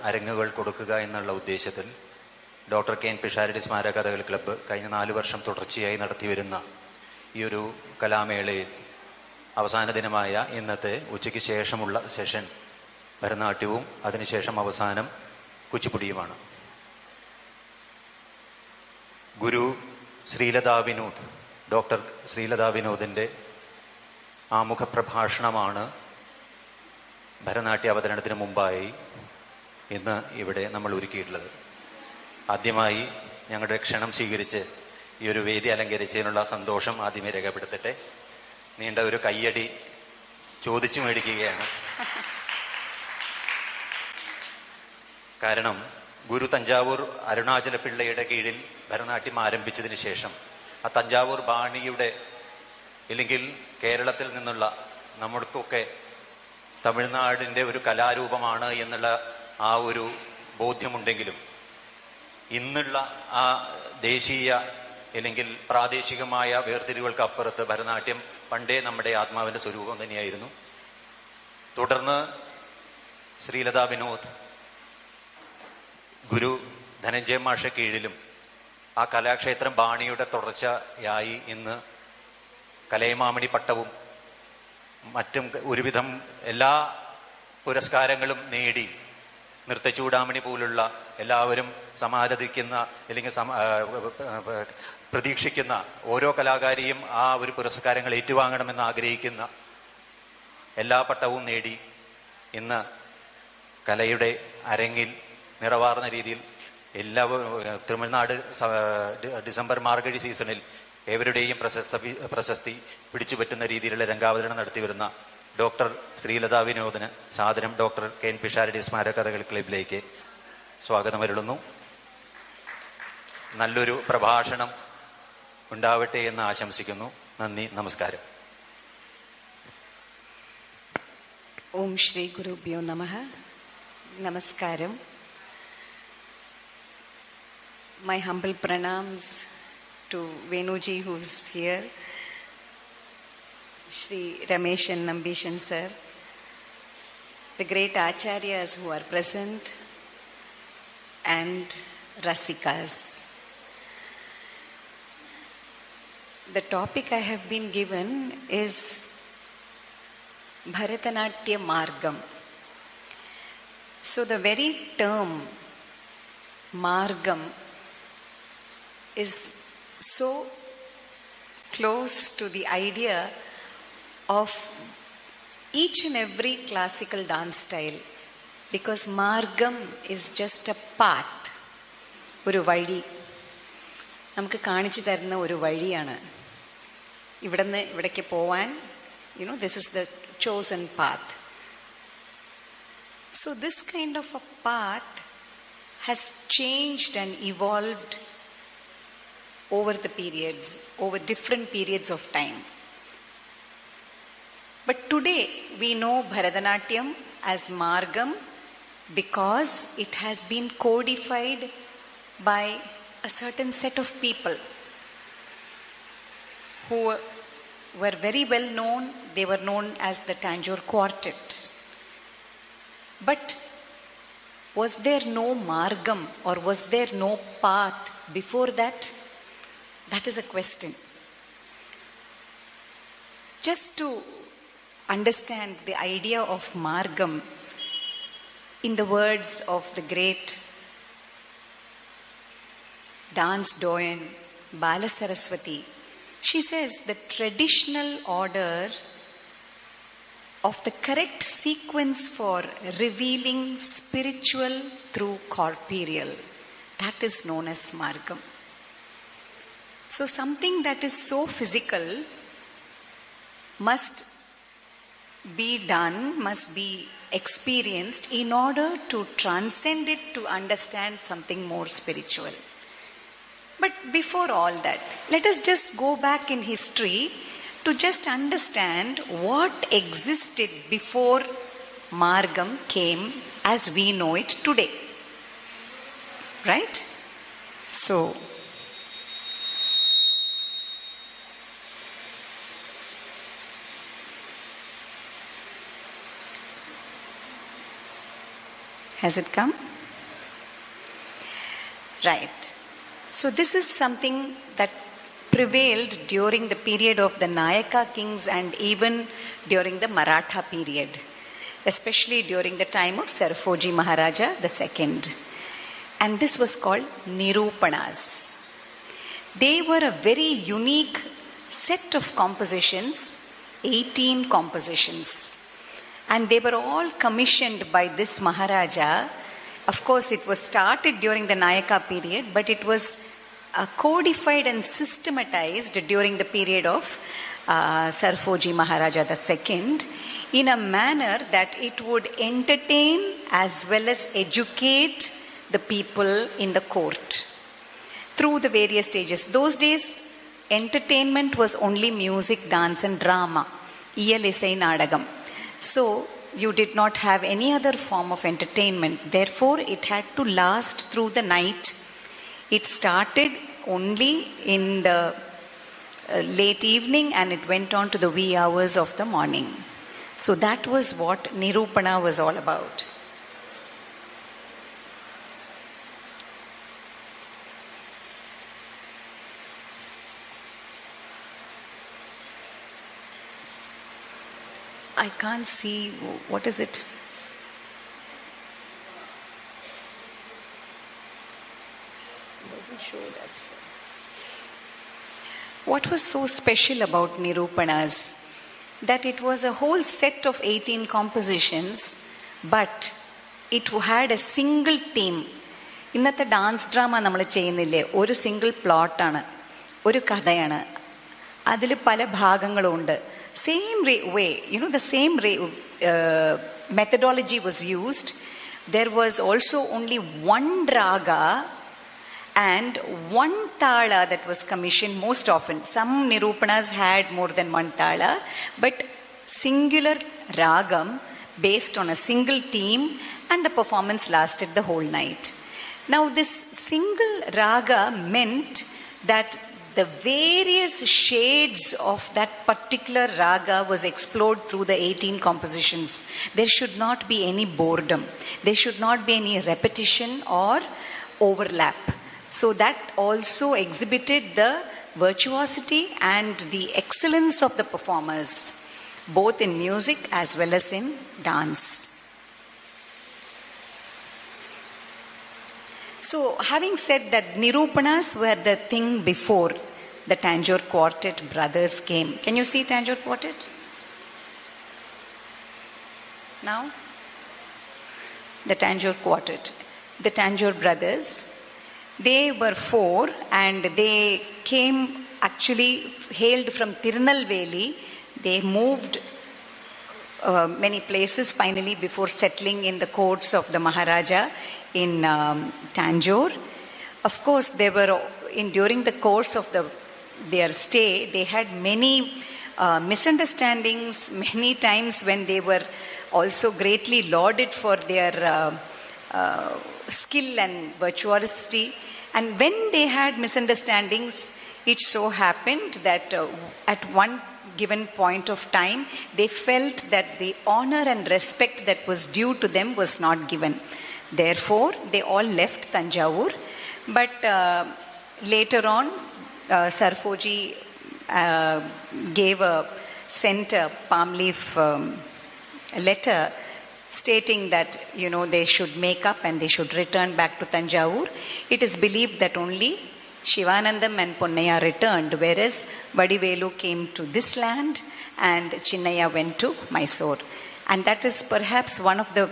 അരങ്ങുകൾ കൊടുക്കുക എന്നുള്ള ഉദ്ദേശത്തിൽ ഡോക്ടർ കെ എൻ പിഷാരടി സ്മാരക കഥകളി ക്ലബ്ബ് കഴിഞ്ഞ 4 വർഷം തുടർച്ചയായി നടത്തിവരുന്ന ഈ ഒരു കലാമേളയിൽ അവസാന ദിനമായ ഇന്നത്തെ ഉച്ചയ്ക്ക് ശേഷമുള്ള സെഷൻ ഭരതനാട്യവും അതിനുശേഷം അവസാനം കുച്ചിപ്പുടിയുമാണ്. ഗുരു ശ്രീലതാ വിനോദ്, ഡോക്ടർ ശ്രീലതാ വിനോദിൻ്റെ ആമുഖ പ്രഭാഷണമാണ് ഭരതനാട്യ അവതരണത്തിന് മുമ്പായി ഇന്ന് ഇവിടെ നമ്മൾ ഒരുക്കിയിട്ടുള്ളത്. ആദ്യമായി ഞങ്ങളുടെ ക്ഷണം സ്വീകരിച്ച് ഈ ഒരു വേദി അലങ്കരിച്ചതിനുള്ള സന്തോഷം ആദ്യമേ രേഖപ്പെടുത്തട്ടെ. നീണ്ട ഒരു കയ്യടി ചോദിച്ചു മേടിക്കുകയാണ്. കാരണം ഗുരു തഞ്ചാവൂർ അരുണാചല പിള്ളയുടെ കീഴിൽ ഭരതനാട്യം ആരംഭിച്ചതിന് ശേഷം ആ തഞ്ചാവൂർ ബാണിയുടെ ഇല്ലെങ്കിൽ കേരളത്തിൽ നിന്നുള്ള നമ്മൾക്കൊക്കെ തമിഴ്നാടിൻ്റെ ഒരു കലാരൂപമാണ് എന്നുള്ള ആ ഒരു ബോധ്യമുണ്ടെങ്കിലും ഇന്നുള്ള ആ ദേശീയ അല്ലെങ്കിൽ പ്രാദേശികമായ വേർതിരിവുകൾക്ക് അപ്പുറത്ത് ഭരതനാട്യം പണ്ടേ നമ്മുടെ ആത്മാവിൻ്റെ സ്വരൂപം തന്നെയായിരുന്നു. തുടർന്ന് ശ്രീലതാ വിനോദ് ഗുരു ധനഞ്ജയ മാഷ കീഴിലും ആ കലാക്ഷേത്രം ബാണിയുടെ തുടർച്ചയായി ഇന്ന് കലൈമാമണി പട്ടവും മറ്റും ഒരുവിധം എല്ലാ പുരസ്കാരങ്ങളും നേടി നൃത്തചൂടാമണി പോലുള്ള എല്ലാവരും സമാരാധിക്കുന്ന അല്ലെങ്കിൽ പ്രതീക്ഷിക്കുന്ന ഓരോ കലാകാരിയും ആ ഒരു പുരസ്കാരങ്ങൾ ഏറ്റുവാങ്ങണമെന്ന് ആഗ്രഹിക്കുന്ന എല്ലാ പട്ടവും നേടി ഇന്ന് കലയുടെ അരങ്ങിൽ നിറവാർന്ന രീതിയിൽ തമിഴ്നാട് ഡിസംബർ മാർഗഴി സീസണിൽ ഏവരുടെയും പ്രശസ്തി പിടിച്ചുപറ്റുന്ന രീതിയിലുള്ള രംഗാവതരണം നടത്തിവരുന്ന ഡോക്ടർ ശ്രീലതാ വിനോദിന് സാദരം ഡോക്ടർ കെ എൻ പിഷാരടി സ്മാരക കഥകളി ക്ലബിലേക്ക് സ്വാഗതം അരുളുന്നു. നല്ലൊരു പ്രഭാഷണം ഉണ്ടാവട്ടെ എന്ന് ആശംസിക്കുന്നു. നന്ദി, നമസ്കാരം. ഓം ശ്രീ ഗുരുഭ്യോ നമഃ. നമസ്കാരം. My humble pranams to Venuji who's here, Shri Ramesh and Nambishan sir, the great acharyas who are present, and Rasikas. The topic I have been given is Bharthanatyam Marggam. So the very term Marggam is so close to the idea of each and every classical dance style, because Marggam is just a path, ഒരു വഴി, നമുക്ക് കാണിച്ചു തരുന്ന ഒരു വഴിയാണ്. ഇവിടുന്ന് ഇവിടേക്ക് പോവാൻ, this is the chosen path. So this kind of a path has changed and evolved over the periods, over different periods of time. But today we know Bharthanatyam as Marggam because it has been codified by a certain set of people who were very well known. They were known as the Tanjore Quartet. But was there no Marggam, or was there no path before that? That is a question. Just to understand the idea of Marggam, in the words of the great dance doyen Bala Saraswati, she says the traditional order of the correct sequence for revealing spiritual through corporeal, that is known as Marggam. So something that is so physical must be done, must be experienced in order to transcend it, to understand something more spiritual. But before all that, let us just go back in history to just understand what existed before Marggam came as we know it today. Right? So, has it come? Right. So this is something that prevailed during the period of the Nayaka kings and even during the Maratha period, especially during the time of Sarfoji Maharaja II. And this was called Nirupanas. They were a very unique set of compositions, 18 compositions. And they were all commissioned by this Maharaja. Of course, it was started during the Nayaka period, but it was codified and systematized during the period of Sarfoji Maharaja II in a manner that it would entertain as well as educate the people in the court through the various stages. Those days, entertainment was only music, dance and drama, iyalisai nadagam. So, you did not have any other form of entertainment. Therefore, it had to last through the night. It started only in the late evening and it went on to the wee hours of the morning. So that was what Nirupana was all about. I can't see, what is it? Doesn't show that. What was so special about Nirupanas? That it was a whole set of 18 compositions, but it had a single theme. ഇന്നത്തെ dance drama നമ്മൾ ചെയ്യുന്നില്ലേ, ഒരു single പ്ലോട്ടാണ്, ഒരു കഥയാണ്, അതിൽ പല ഭാഗങ്ങളും ഉണ്ട്. Same way, the same methodology was used. There was also only one raga and one tala that was commissioned most often. Some Nirupanas had more than one tala, but singular ragam based on a single theme, and the performance lasted the whole night. Now this single raga meant that the various shades of that particular raga was explored through the 18 compositions. There should not be any boredom. There should not be any repetition or overlap. So that also exhibited the virtuosity and the excellence of the performers, both in music as well as in dance. So, having said that Nirupanas were the thing before the Tanjore Quartet brothers came. Can you see Tanjore Quartet? Now? The Tanjore Quartet. The Tanjore brothers. They were four and they came actually hailed from Tirunelveli. They moved many places finally before settling in the courts of the Maharaja in Tanjore. Of course, they were during the course of their stay, they had many misunderstandings, many times when they were also greatly lauded for their skill and virtuosity. And when they had misunderstandings, it so happened that at one given point of time, they felt that the honor and respect that was due to them was not given. Therefore, they all left Tanjavur. But later on, Sarfoji sent a palm leaf letter stating that, they should make up and they should return back to Tanjavur. It is believed that only Shivanandam and Ponnaya returned, whereas Vadivelu came to this land and Chinnaya went to Mysore. And that is perhaps one of the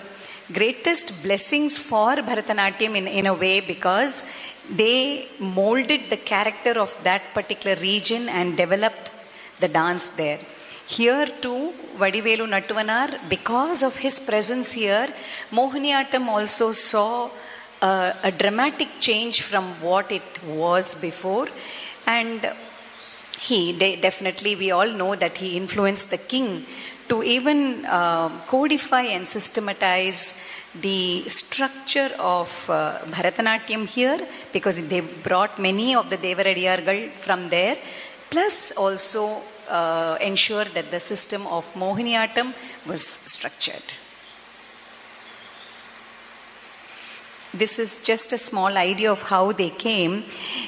greatest blessings for Bharthanatyam in a way, because they molded the character of that particular region and developed the dance there. Here too, Vadivelu Nattuvanar, because of his presence here, Mohiniyattam also saw a dramatic change from what it was before. And he definitely, we all know that he influenced the king to even codify and systematize the structure of Bharthanatyam here, because they brought many of the Devaradiyargal from there, plus also ensure that the system of Mohiniyattam was structured. this is just a small idea of how they came.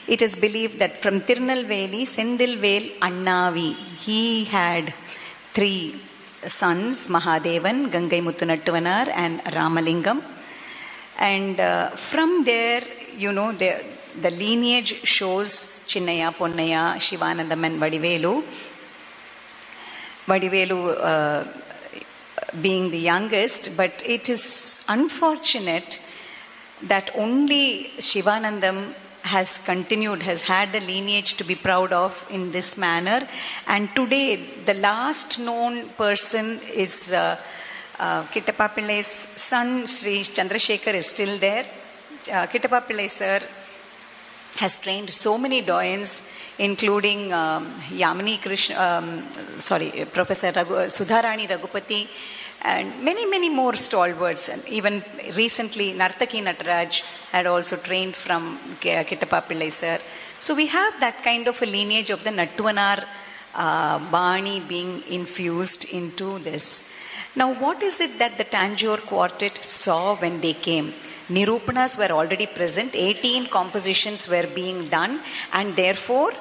It is believed that from Tirunelveli, Sendilvel Annavi, he had 3 sons, Mahadevan, Gangai Muttunattuvanar and Ramalingam. And from there, you know, the lineage shows Chinnaya, Ponnaya, Shivanandam and Vadivelu. Vadivelu being the youngest, but it is unfortunate that only Shivanandam has continued, has had the lineage to be proud of in this manner. And today, the last known person is Kittappa Pillai's son, Sri Chandrasekhar, is still there. Kittappa Pillai sir has trained so many doyens, including Yamini Krishna, Professor Sudharani Raghupati, and many, many more stalwarts. And even recently, Nartaki Nataraj had also trained from Kittappa Pillai sir. So we have that kind of a lineage of the Nattuvanar Bani being infused into this. Now, what is it that the Tanjore Quartet saw when they came? Nirupanas were already present, 18 compositions were being done, and therefore,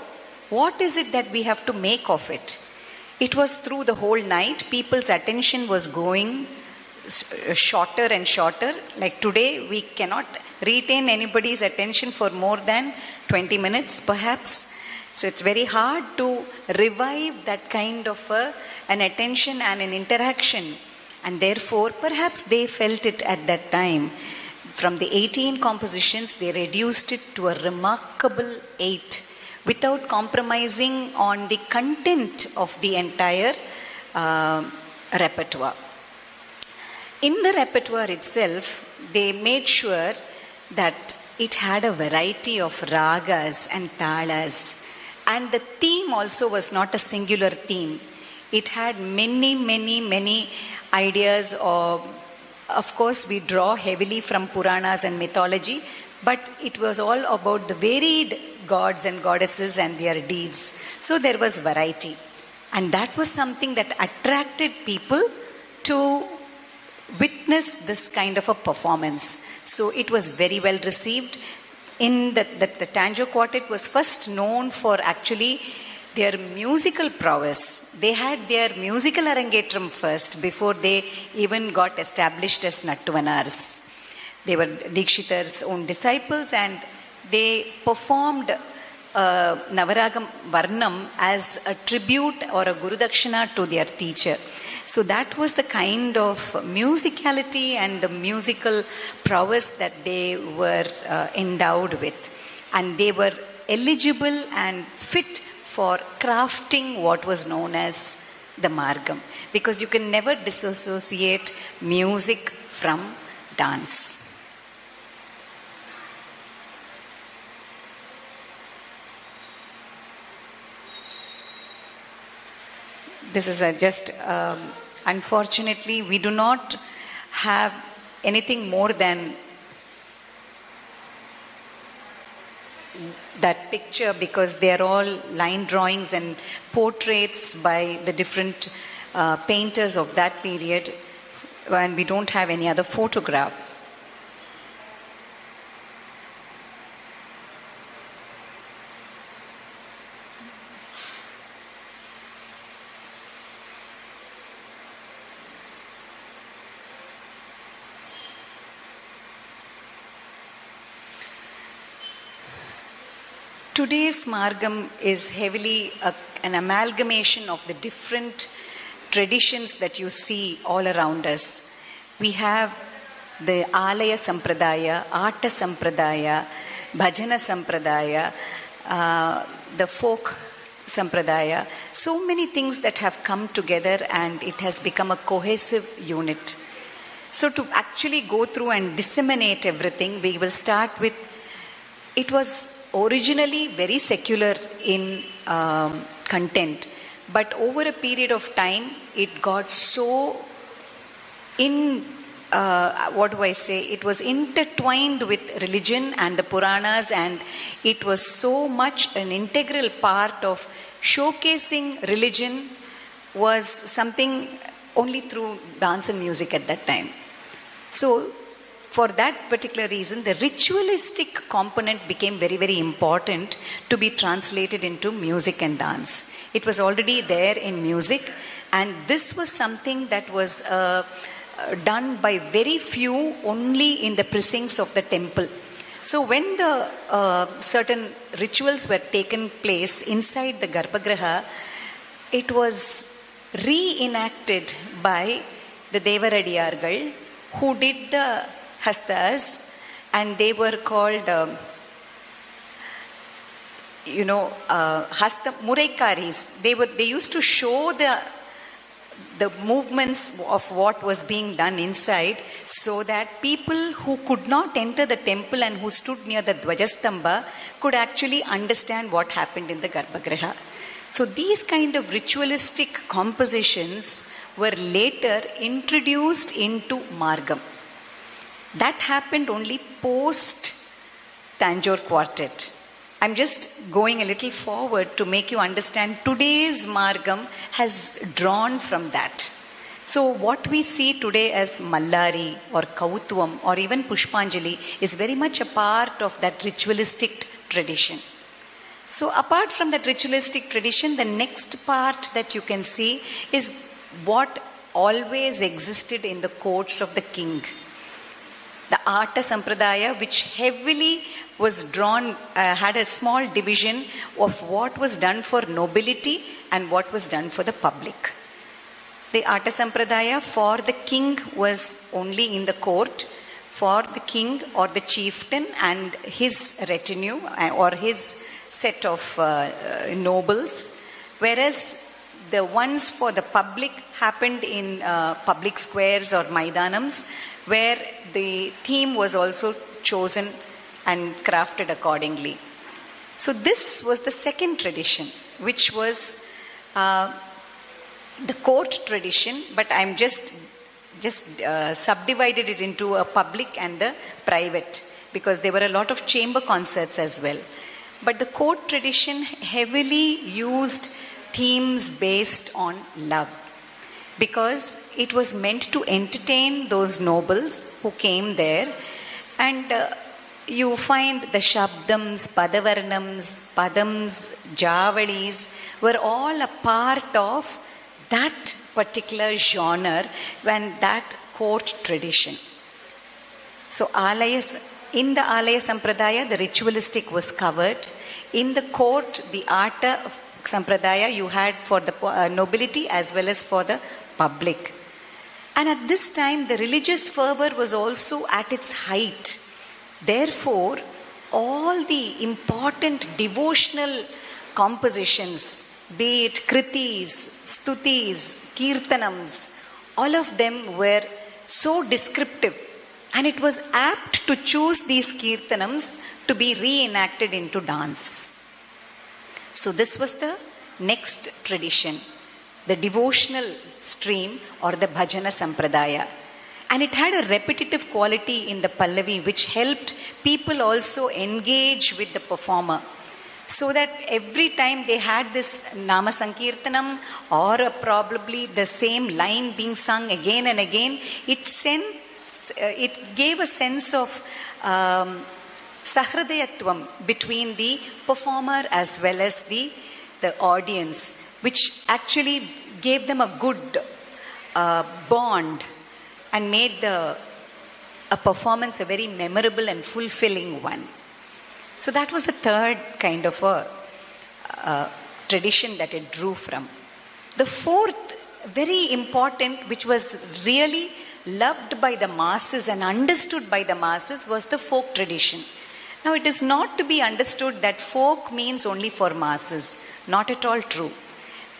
what is it that we have to make of it? It was through the whole night, people's attention was going shorter and shorter. Like today, we cannot retain anybody's attention for more than 20 minutes, perhaps. So it's very hard to revive that kind of an attention and an interaction. And therefore, perhaps they felt it at that time. From the 18 compositions, they reduced it to a remarkable 8 without compromising on the content of the entire repertoire. In the repertoire itself, they made sure that it had a variety of ragas and talas. And the theme also was not a singular theme. It had many, many, many ideas of course, we draw heavily from Puranas and mythology, but it was all about the varied gods and goddesses and their deeds. So there was variety. And that was something that attracted people to witness this kind of a performance. So it was very well received. In the Tanjore Quartet was first known for actually their musical prowess. They had their musical arangetram first before they even got established as Nattuvanars. They were Dikshitar's own disciples, and they performed Navaragam Varnam as a tribute or a Gurudakshina to their teacher. So that was the kind of musicality and the musical prowess that they were endowed with. And they were eligible and fit for crafting what was known as the Marggam. Because you can never disassociate music from dance. This is just, unfortunately, we do not have anything more than that picture, because they are all line drawings and portraits by the different painters of that period, and we don't have any other photograph. Today's Marggam is heavily an amalgamation of the different traditions that you see all around us. We have the Alaya Sampradaya, Atta Sampradaya, Bhajana Sampradaya, the folk Sampradaya. So many things that have come together, and it has become a cohesive unit. So to actually go through and disseminate everything, we will start with, it was originally very secular in content, but over a period of time it got so it was intertwined with religion and the Puranas, and it was so much an integral part of showcasing religion was something only through dance and music at that time. So for that particular reason, the ritualistic component became very, very important to be translated into music and dance. It was already there in music, and this was something that was done by very few, only in the precincts of the temple. So when the certain rituals were taken place inside the Garbhagriha, it was reenacted by the Devaradiyargal, who did the hastas, and they were called, hasta muraikaris. They used to show the movements of what was being done inside, so that people who could not enter the temple and who stood near the Dvajastamba could actually understand what happened in the Garbhagriha. So these kind of ritualistic compositions were later introduced into Marggam. That happened only post Tanjore Quartet. I'm just going a little forward to make you understand today's Marggam has drawn from that. So what we see today as Mallari or Kautvam or even Pushpanjali is very much a part of that ritualistic tradition. So apart from that ritualistic tradition, the next part that you can see is what always existed in the courts of the king. The Arta Sampradaya, which heavily was drawn, had a small division of what was done for nobility and what was done for the public. The Arta Sampradaya for the king was only in the court, for the king or the chieftain and his retinue or his set of nobles, whereas the ones for the public happened in public squares or maidanams, where the theme was also chosen and crafted accordingly. So this was the second tradition, which was the court tradition, but I'm just subdivided it into a public and the private, because there were a lot of chamber concerts as well. But the court tradition heavily used themes based on love, because it was meant to entertain those nobles who came there. And you find the Shabdams, Padavarnams, Padams, Javalis were all a part of that particular genre and that court tradition. So in the Alaya Sampradaya, the ritualistic was covered. In the court, the Arta Sampradaya you had for the nobility as well as for the public. And at this time, the religious fervor was also at its height. Therefore, all the important devotional compositions, be it kritis, stutis, kirtanams, all of them were so descriptive. And it was apt to choose these kirtanams to be reenacted into dance. So this was the next tradition, the devotional stream or the bhajana sampradaya. And it had a repetitive quality in the Pallavi, which helped people also engage with the performer. So that every time they had this Nama Sankirtanam or probably the same line being sung again and again, it gave a sense of sahridayatvam between the performer as well as the audience, which actually gave them a good bond and made a performance a very memorable and fulfilling one. So that was the third kind of a tradition that it drew from. The fourth, very important, which was really loved by the masses and understood by the masses, was the folk tradition. Now, it is not to be understood that folk means only for masses. Not at all true.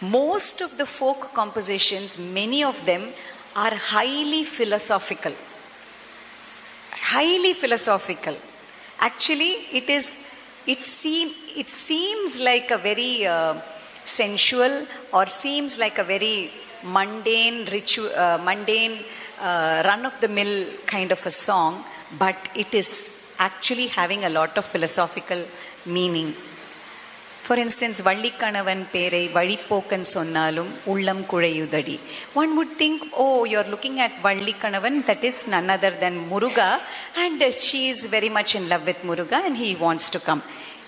Most of the folk compositions, many of them are highly philosophical. Highly philosophical. Actually, it seems like a very sensual or seems like a very mundane, run-of-the-mill kind of a song, but it is actually having a lot of philosophical meaning. For instance, Vallikanavan Perai Vazhipokan Sonnalum Ullam Kuzhayudadi. One would think, oh, you're looking at Vallikanavan, that is none other than Muruga, and she is very much in love with Muruga and he wants to come.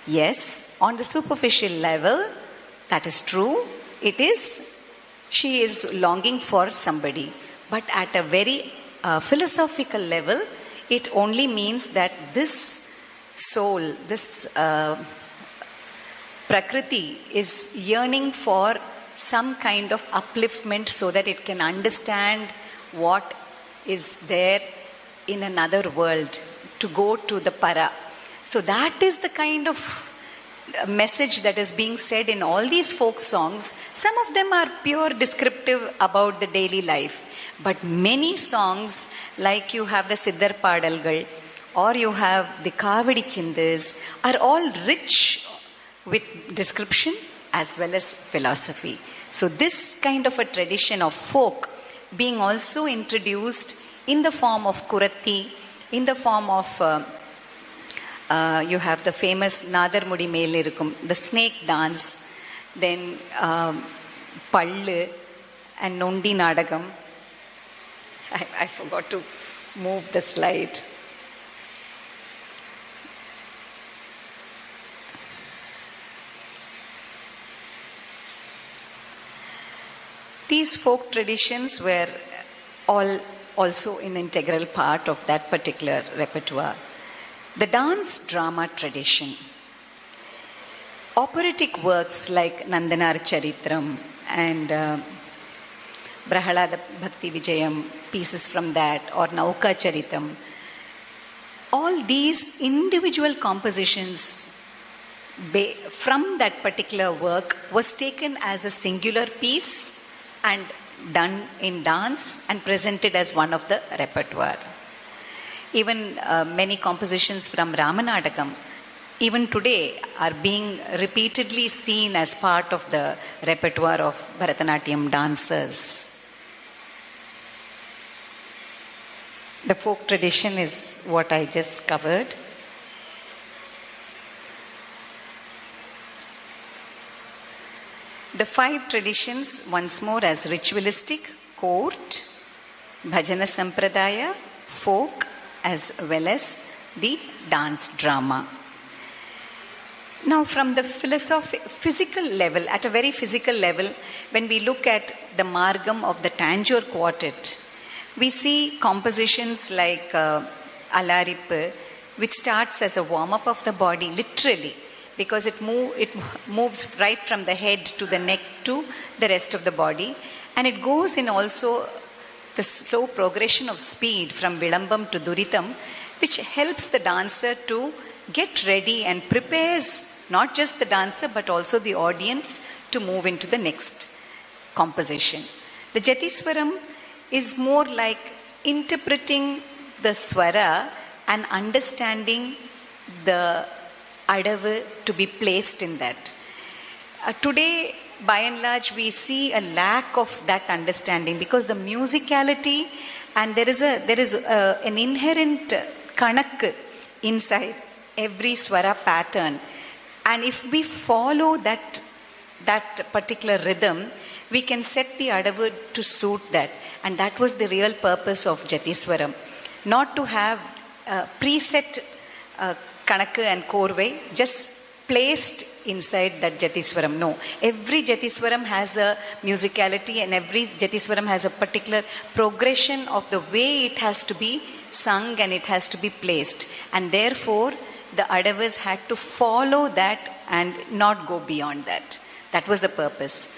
Yes, on the superficial level, that is true. It is, she is longing for somebody. But at a very philosophical level, it only means that this soul, this Prakriti is yearning for some kind of upliftment so that it can understand what is there in another world, to go to the para. So that is the kind of message that is being said in all these folk songs. Some of them are pure descriptive about the daily life. But many songs, like you have the Siddhar Padalgal or you have the Kavadi Chindas, are all rich with description as well as philosophy. So this kind of a tradition of folk being also introduced in the form of Kuratti, in the form of you have the famous Nadar Mudi Melirukkum, the snake dance, then Pallu and Nondi Nadagam. I forgot to move the slide. These folk traditions were all also an integral part of that particular repertoire. The dance drama tradition. Operatic works like Nandanar Charitram and Prahalada Bhakti Vijayam, pieces from that, or Nauka Charitam. All these individual compositions from that particular work was taken as a singular piece and done in dance and presented as one of the repertoire. Even many compositions from Ramanadakam, even today, are being repeatedly seen as part of the repertoire of Bharthanatyam dancers. The folk tradition is what I just covered. The 5 traditions, once more, as ritualistic, court, bhajana sampradaya, folk, as well as the dance drama. Now, from the physical level, at a very physical level, when we look at the Marggam of the Tanjore Quartet, we see compositions like Alarippu, which starts as a warm-up of the body, literally, because it moves right from the head to the neck to the rest of the body. And it goes in also the slow progression of speed from Vilambam to Duritam, which helps the dancer to get ready and prepares not just the dancer but also the audience to move into the next composition. The Jatiswaram is more like interpreting the swara and understanding the adavu to be placed in that. Today, by and large, we see a lack of that understanding because the musicality, and there is an inherent kanak inside every swara pattern, and if we follow that particular rhythm, we can set the adavu to suit that, and that was the real purpose of Jatiswaram, not to have preset Kanakku and Korvai just placed inside that Jatiswaram. No, every Jatiswaram has a musicality and every Jatiswaram has a particular progression of the way it has to be sung and it has to be placed. And therefore, the Adavas had to follow that and not go beyond that. That was the purpose.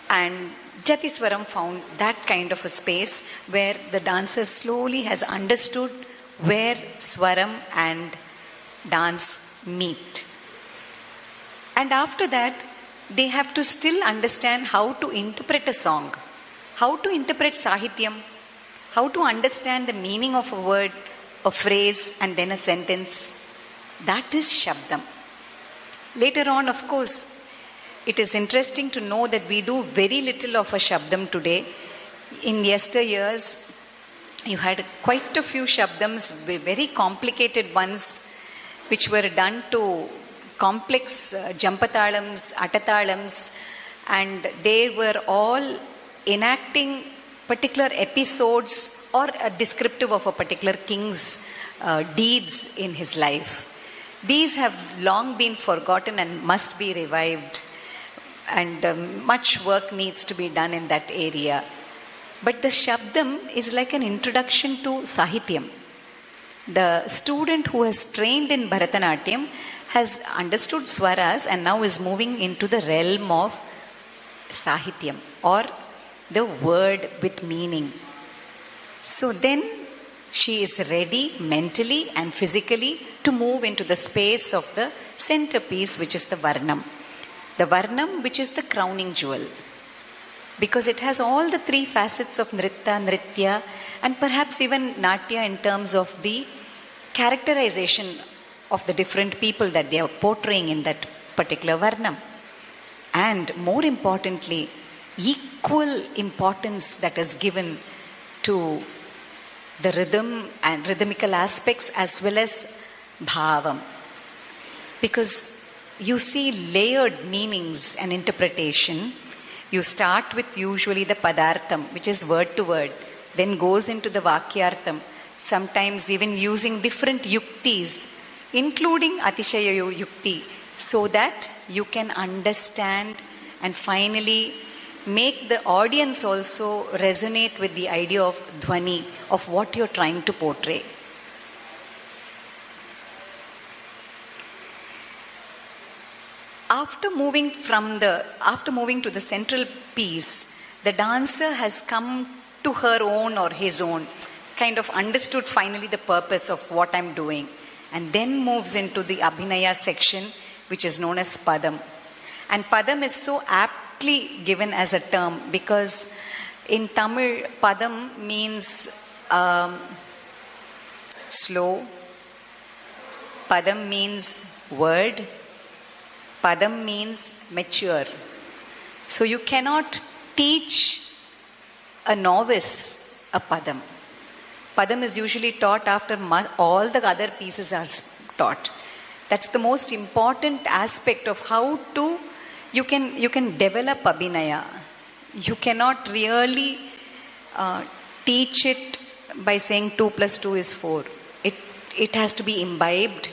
And Jatiswaram found that kind of a space where the dancer slowly has understood where Swaram and dance meet. And after that, they have to still understand how to interpret a song, how to interpret Sahityam, how to understand the meaning of a word, a phrase, and then a sentence. That is Shabdam. Later on, of course, it is interesting to know that we do very little of a Shabdam today. In yesteryears, you had quite a few Shabdams, very complicated ones, which were done to complex jampatalams, atatalams, and they were all enacting particular episodes or a descriptive of a particular king's deeds in his life. These have long been forgotten and must be revived, and much work needs to be done in that area. But the Shabdam is like an introduction to Sahityam. The student who has trained in Bharthanatyam has understood swaras and now is moving into the realm of Sahityam, or the word with meaning. So then she is ready mentally and physically to move into the space of the centerpiece, which is the Varnam. The Varnam, which is the crowning jewel. Because it has all the three facets of Nritya, and perhaps even Natya in terms of the characterization of the different people that they are portraying in that particular Varnam. And more importantly, equal importance that is given to the rhythm and rhythmical aspects as well as bhavam. Because you see layered meanings and interpretation. You start with usually the padartham, which is word to word, then goes into the vakyartham, sometimes even using different yuktis, including atishaya yukti, so that you can understand and finally make the audience also resonate with the idea of dhwani, of what you're trying to portray. After moving to the central piece, the dancer has come to her own or his own, kind of understood finally the purpose of what I'm doing, and then moves into the Abhinaya section, which is known as Padam. And Padam is so aptly given as a term because in Tamil, Padam means slow, Padam means word, Padam means mature. So you cannot teach a novice a Padam. Padam is usually taught after all the other pieces are taught. That's the most important aspect of how to, you can develop Abhinaya. You cannot really teach it by saying 2 + 2 is 4. It has to be imbibed,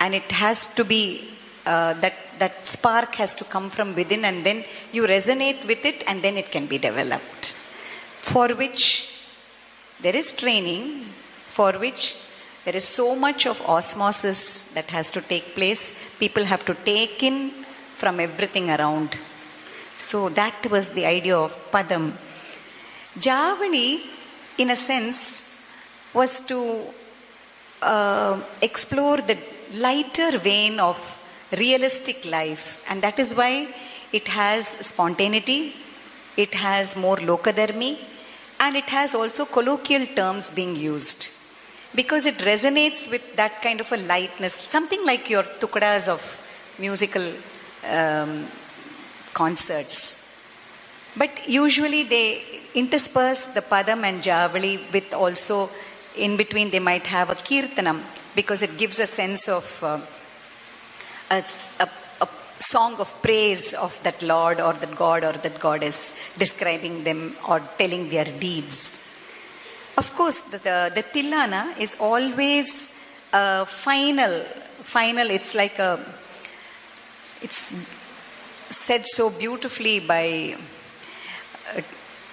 and it has to be that spark has to come from within, and then you resonate with it, and then it can be developed. For which there is training, for which there is so much of osmosis that has to take place. People have to take in from everything around. So that was the idea of Padam. Javali, in a sense, was to explore the lighter vein of realistic life, and that is why it has spontaneity, it has more lokadharmi, and it has also colloquial terms being used, because it resonates with that kind of a lightness, something like your tukadas of musical concerts. But usually they intersperse the Padam and Javali with also, in between they might have a Kirtanam, because it gives a sense of a song of praise of that Lord or that God or that Goddess, describing them or telling their deeds. Of course, the Tillana is always final. It's like it's said so beautifully by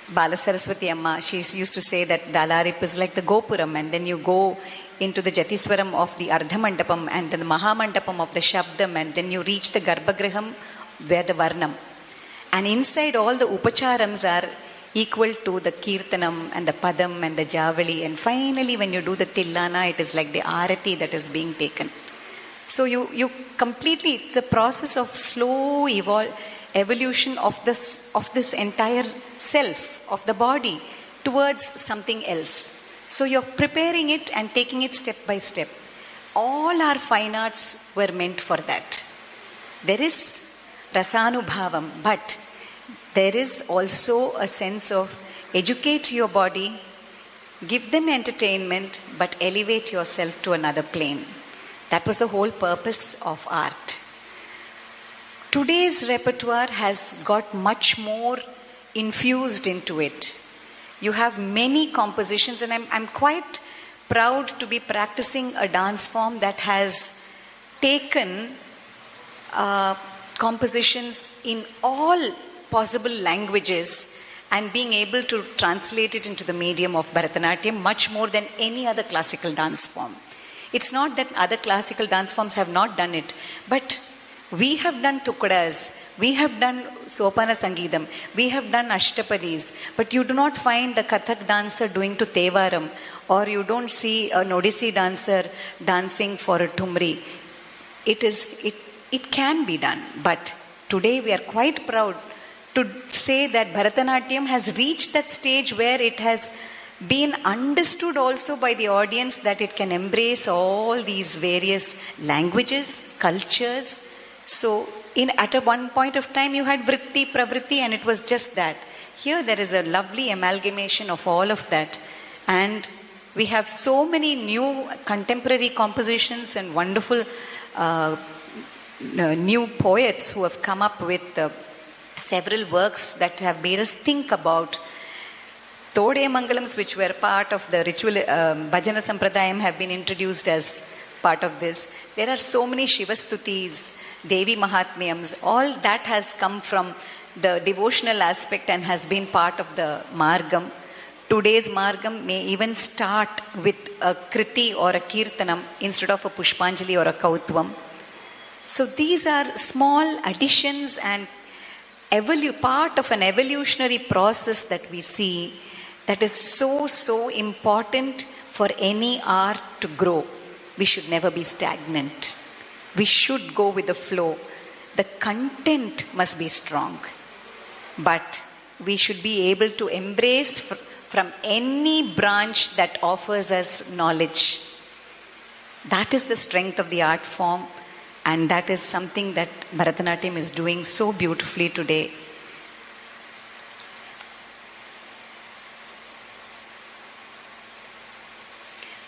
Bala Saraswati Amma. She used to say that Dalarip is like the Gopuram, and then you go into the Jatiswaram of the Ardhamandapam and then the Mahamandapam of the Shabdam, and then you reach the Garbhagriham where the Varnam. And inside all the Upacharams are equal to the Kirtanam and the Padam and the Javali, and finally when you do the Tillana, it is like the Arati that is being taken. So you completely, it's a process of slow evolution of this entire self, of the body, towards something else. So you're preparing it and taking it step by step. All our fine arts were meant for that. There is rasanubhavam, but there is also a sense of educate your body, give them entertainment, but elevate yourself to another plane. That was the whole purpose of art. Today's repertoire has got much more infused into it. You have many compositions, and I'm quite proud to be practicing a dance form that has taken compositions in all possible languages and being able to translate it into the medium of Bharthanatyam much more than any other classical dance form. It's not that other classical dance forms have not done it, but we have done tukadas, we have done sopana sangeetam, we have done ashtapadis, but you do not find the Kathak dancer doing to Tevaram, or you don't see an Odissi dancer dancing for a Tumri. It can be done, but today we are quite proud to say that Bharatanatyam has reached that stage where it has been understood also by the audience that it can embrace all these various languages, cultures. So at a one point of time you had vritti, pravritti, and it was just that. Here there is a lovely amalgamation of all of that. And we have so many new contemporary compositions and wonderful new poets who have come up with several works that have made us think about Tode Mangalams, which were part of the ritual Bhajana Sampradayam, have been introduced as part of this. There are so many Shivastutis, Devi Mahatmyams, all that has come from the devotional aspect and has been part of the Marggam. Today's Marggam may even start with a Kriti or a Kirtanam instead of a Pushpanjali or a Kautvam. So these are small additions and part of an evolutionary process that we see that is so important for any art to grow. We should never be stagnant. We should go with the flow. The content must be strong. But we should be able to embrace from any branch that offers us knowledge. That is the strength of the art form, and that is something that Bharatanatyam is doing so beautifully today.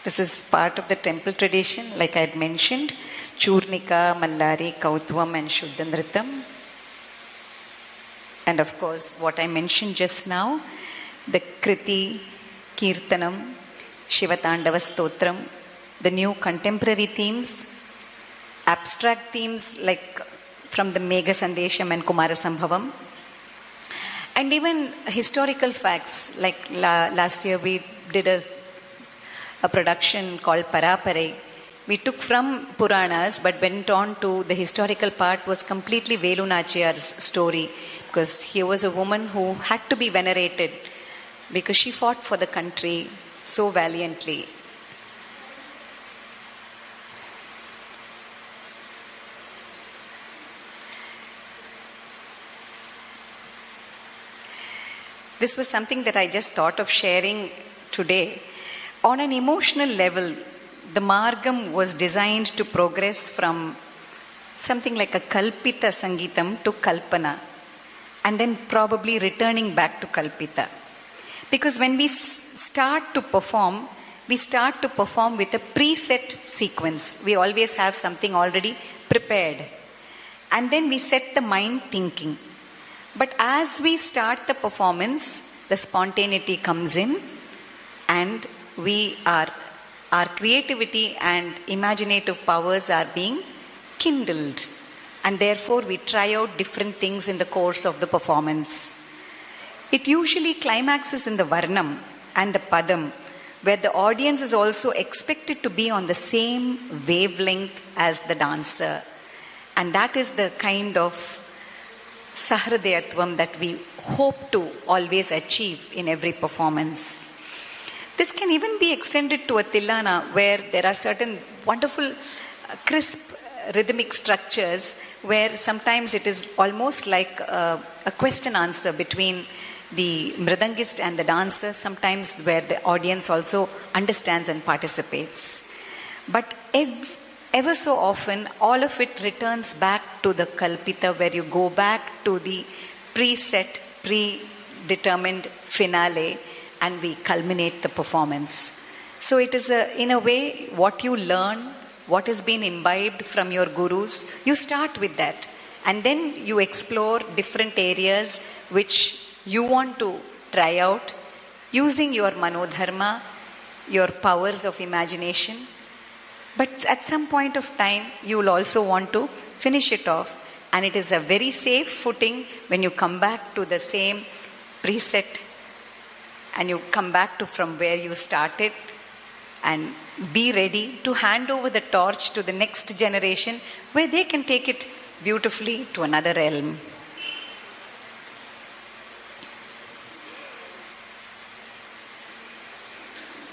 This is part of the temple tradition, like I had mentioned. Churnika, Mallari, Kautvam and Shuddha Nritam. And of course, what I mentioned just now, the Kriti, Kirtanam, Shivatandava Stotram, the new contemporary themes, abstract themes like from the Megha Sandesham and Kumara Sambhavam, and even historical facts, like last year we did a production called Parapare. We took from Puranas but went on to the historical part was completely Velu Nachiyar's story, because he was a woman who had to be venerated because she fought for the country so valiantly. This was something that I just thought of sharing today. On an emotional level, the Marggam was designed to progress from something like a Kalpita Sangeetam to Kalpana, and then probably returning back to Kalpita. Because when we start to perform with a preset sequence. We always have something already prepared. And then we set the mind thinking. But as we start the performance, the spontaneity comes in, and our creativity and imaginative powers are being kindled. And therefore we try out different things in the course of the performance. It usually climaxes in the Varnam and the Padam, where the audience is also expected to be on the same wavelength as the dancer. And that is the kind of Sahridayatvam that we hope to always achieve in every performance. This can even be extended to a Tillana, where there are certain wonderful, crisp rhythmic structures where sometimes it is almost like a question answer between the mridangist and the dancer, sometimes where the audience also understands and participates. But ever so often, all of it returns back to the Kalpita, where you go back to the preset, predetermined finale, and we culminate the performance. So it is, in a way, what you learn, what has been imbibed from your gurus, you start with that. And then you explore different areas which you want to try out using your manodharma, your powers of imagination. But at some point of time, you will also want to finish it off. And it is a very safe footing when you come back to the same preset and you come back to from where you started and be ready to hand over the torch to the next generation where they can take it beautifully to another realm.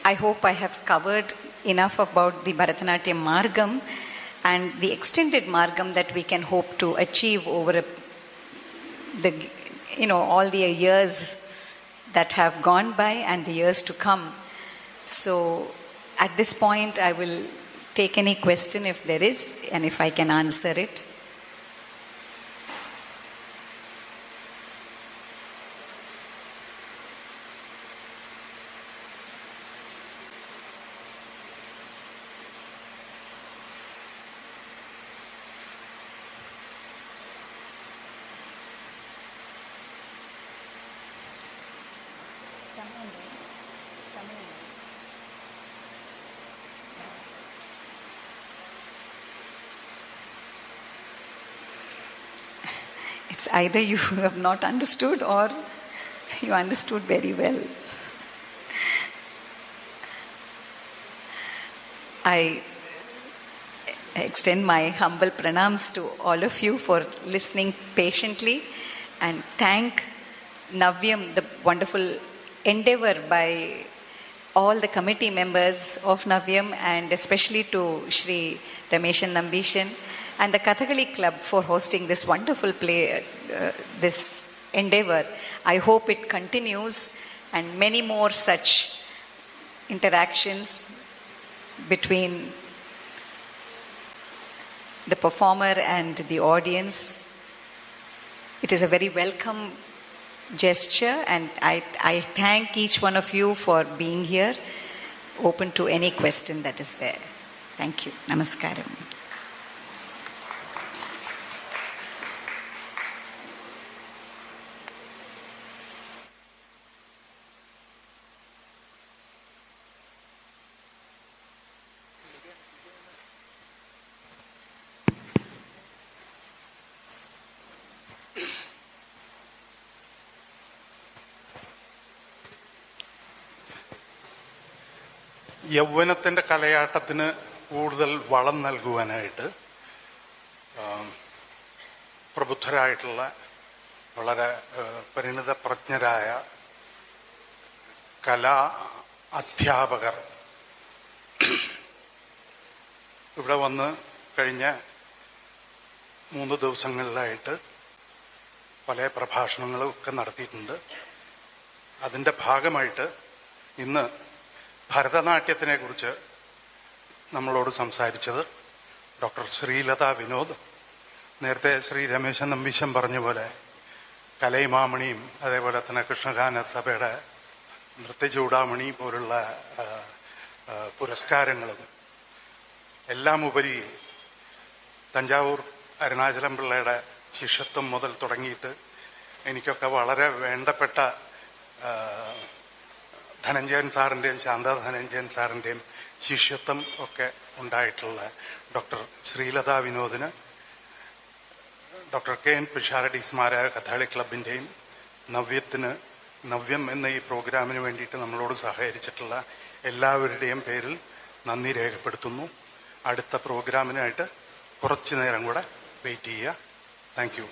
I hope I have covered enough about the Bharthanatyam Marggam and the extended Marggam that we can hope to achieve over all the years that have gone by and the years to come. So at this point, I will take any question if there is and if I can answer it. It's either you have not understood or you understood very well. I extend my humble pranams to all of you for listening patiently and thank Navyam, the wonderful endeavor by all the committee members of Navyam and especially to Shri Rameshan Nambishan and the Kathakali Club for hosting this wonderful play, this endeavor. I hope it continues and many more such interactions between the performer and the audience. It is a very welcome gesture and I thank each one of you for being here, open to any question that is there. Thank you. Namaskaram. യൗവനത്തിൻ്റെ കലയാട്ടത്തിന് കൂടുതൽ വളം നൽകുവാനായിട്ട് പ്രബുദ്ധരായിട്ടുള്ള വളരെ പരിണിതപ്രജ്ഞരായ കലാ അധ്യാപകർ ഇവിടെ വന്ന് കഴിഞ്ഞ 3 ദിവസങ്ങളിലായിട്ട് പല പ്രഭാഷണങ്ങളും ഒക്കെ നടത്തിയിട്ടുണ്ട്. അതിൻ്റെ ഭാഗമായിട്ട് ഇന്ന് ഭരതനാട്യത്തിനെ കുറിച്ച് നമ്മളോട് സംസാരിച്ചത് ഡോക്ടർ ശ്രീലത വിനോദ്. നേരത്തെ ശ്രീ രമേശൻ നമ്പീശൻ പറഞ്ഞ പോലെ കലൈമാമണിയും അതേപോലെ തന്നെ കൃഷ്ണഗാന സഭയുടെ നൃത്യചൂടാമണി പോലുള്ള പുരസ്കാരങ്ങളും എല്ലാം ഉപരി തഞ്ചാവൂർ അരുണാചലം പിള്ളയുടെ ശിഷ്യത്വം മുതൽ തുടങ്ങിയിട്ട് എനിക്കൊക്കെ വളരെ വേണ്ടപ്പെട്ട ധനഞ്ജയൻ സാറിൻ്റെയും ശാന്ത ധനഞ്ജയൻ സാറിൻ്റെയും ശിഷ്യത്വം ഒക്കെ ഉണ്ടായിട്ടുള്ള doctor Sreelatha വിനോദിന് doctor K N. Pisharody സ്മാരക കഥകളി ക്ലബിൻ്റെയും നവ്യം എന്ന ഈ പ്രോഗ്രാമിന് വേണ്ടിയിട്ട് നമ്മളോട് സഹകരിച്ചിട്ടുള്ള എല്ലാവരുടെയും പേരിൽ നന്ദി രേഖപ്പെടുത്തുന്നു. അടുത്ത പ്രോഗ്രാമിനായിട്ട് കുറച്ചു നേരം കൂടെ വെയിറ്റ് ചെയ്യുക. Thank you.